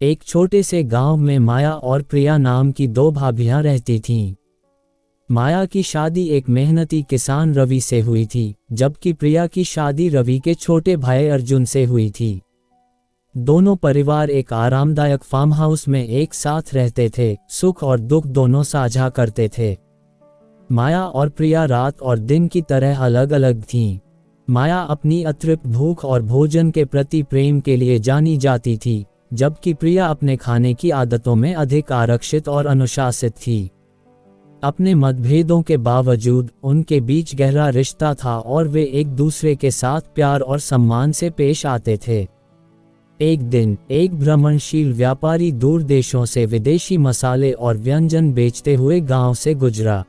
एक छोटे से गांव में माया और प्रिया नाम की दो भाभियां रहती थीं। माया की शादी एक मेहनती किसान रवि से हुई थी, जबकि प्रिया की शादी रवि के छोटे भाई अर्जुन से हुई थी। दोनों परिवार एक आरामदायक फार्म हाउस में एक साथ रहते थे, सुख और दुख दोनों साझा करते थे। माया और प्रिया रात और दिन की तरह अलग अलग थीं। माया अपनी अतृप्त भूख और भोजन के प्रति प्रेम के लिए जानी जाती थी, जबकि प्रिया अपने खाने की आदतों में अधिक आरक्षित और अनुशासित थी। अपने मतभेदों के बावजूद उनके बीच गहरा रिश्ता था और वे एक दूसरे के साथ प्यार और सम्मान से पेश आते थे। एक दिन एक भ्रमणशील व्यापारी दूर देशों से विदेशी मसाले और व्यंजन बेचते हुए गांव से गुजरा।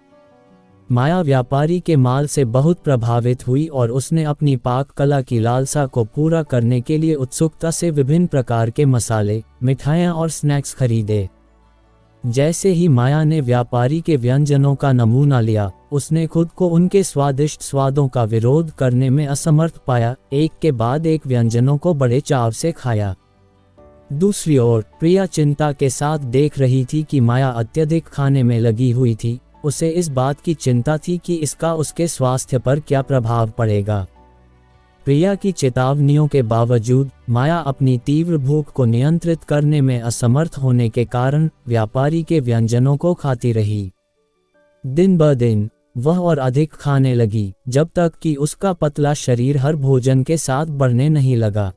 माया व्यापारी के माल से बहुत प्रभावित हुई और उसने अपनी पाक कला की लालसा को पूरा करने के लिए उत्सुकता से विभिन्न प्रकार के मसाले, मिठाइयाँ और स्नैक्स खरीदे। जैसे ही माया ने व्यापारी के व्यंजनों का नमूना लिया, उसने खुद को उनके स्वादिष्ट स्वादों का विरोध करने में असमर्थ पाया। एक के बाद एक व्यंजनों को बड़े चाव से खाया। दूसरी ओर प्रिया चिंता के साथ देख रही थी कि माया अत्यधिक खाने में लगी हुई थी। उसे इस बात की चिंता थी कि इसका उसके स्वास्थ्य पर क्या प्रभाव पड़ेगा। प्रिया की चेतावनियों के बावजूद माया अपनी तीव्र भूख को नियंत्रित करने में असमर्थ होने के कारण व्यापारी के व्यंजनों को खाती रही। दिन ब दिन वह और अधिक खाने लगी, जब तक कि उसका पतला शरीर हर भोजन के साथ बढ़ने नहीं लगा।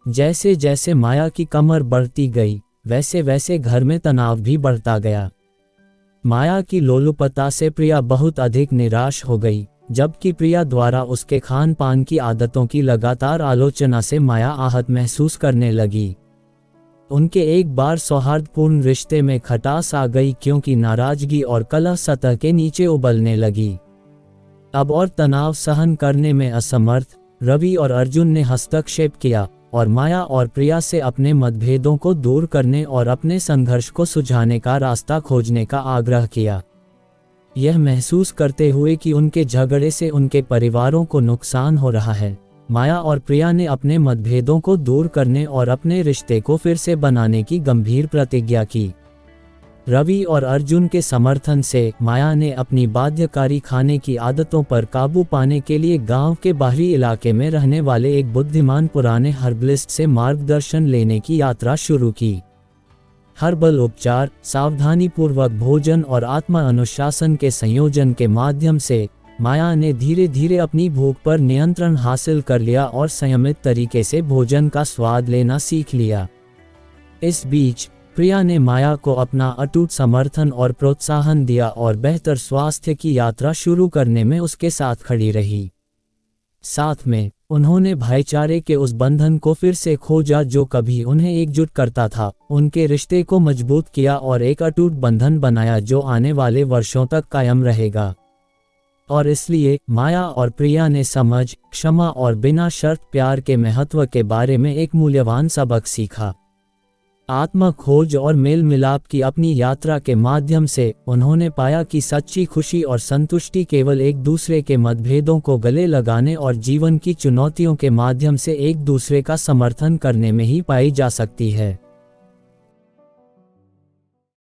जैसे जैसे माया की कमर बढ़ती गई, वैसे वैसे घर में तनाव भी बढ़ता गया। माया की लोलुपता से प्रिया बहुत अधिक निराश हो गई, जबकि प्रिया द्वारा उसके खान पान की आदतों की लगातार आलोचना से माया आहत महसूस करने लगी। उनके एक बार सौहार्दपूर्ण रिश्ते में खटास आ गई, क्योंकि नाराजगी और कलह सतह के नीचे उबलने लगी। अब और तनाव सहन करने में असमर्थ रवि और अर्जुन ने हस्तक्षेप किया और माया और प्रिया से अपने मतभेदों को दूर करने और अपने संघर्ष को सुलझाने का रास्ता खोजने का आग्रह किया। यह महसूस करते हुए कि उनके झगड़े से उनके परिवारों को नुकसान हो रहा है, माया और प्रिया ने अपने मतभेदों को दूर करने और अपने रिश्ते को फिर से बनाने की गंभीर प्रतिज्ञा की। रवि और अर्जुन के समर्थन से माया ने अपनी बाध्यकारी खाने की आदतों पर काबू पाने के लिए गांव के बाहरी इलाके में रहने वाले एक बुद्धिमान पुराने हर्बलिस्ट से मार्गदर्शन लेने की यात्रा शुरू की। हर्बल उपचार, सावधानीपूर्वक भोजन और आत्मा अनुशासन के संयोजन के माध्यम से माया ने धीरे धीरे अपनी भूख पर नियंत्रण हासिल कर लिया और संयमित तरीके से भोजन का स्वाद लेना सीख लिया। इस बीच प्रिया ने माया को अपना अटूट समर्थन और प्रोत्साहन दिया और बेहतर स्वास्थ्य की यात्रा शुरू करने में उसके साथ खड़ी रही। साथ में उन्होंने भाईचारे के उस बंधन को फिर से खोजा जो कभी उन्हें एकजुट करता था, उनके रिश्ते को मजबूत किया और एक अटूट बंधन बनाया जो आने वाले वर्षों तक कायम रहेगा। और इसलिए माया और प्रिया ने समझ, क्षमा और बिना शर्त प्यार के महत्व के बारे में एक मूल्यवान सबक सीखा। आत्मा खोज और मेल मिलाप की अपनी यात्रा के माध्यम से उन्होंने पाया कि सच्ची खुशी और संतुष्टि केवल एक दूसरे के मतभेदों को गले लगाने और जीवन की चुनौतियों के माध्यम से एक दूसरे का समर्थन करने में ही पाई जा सकती है।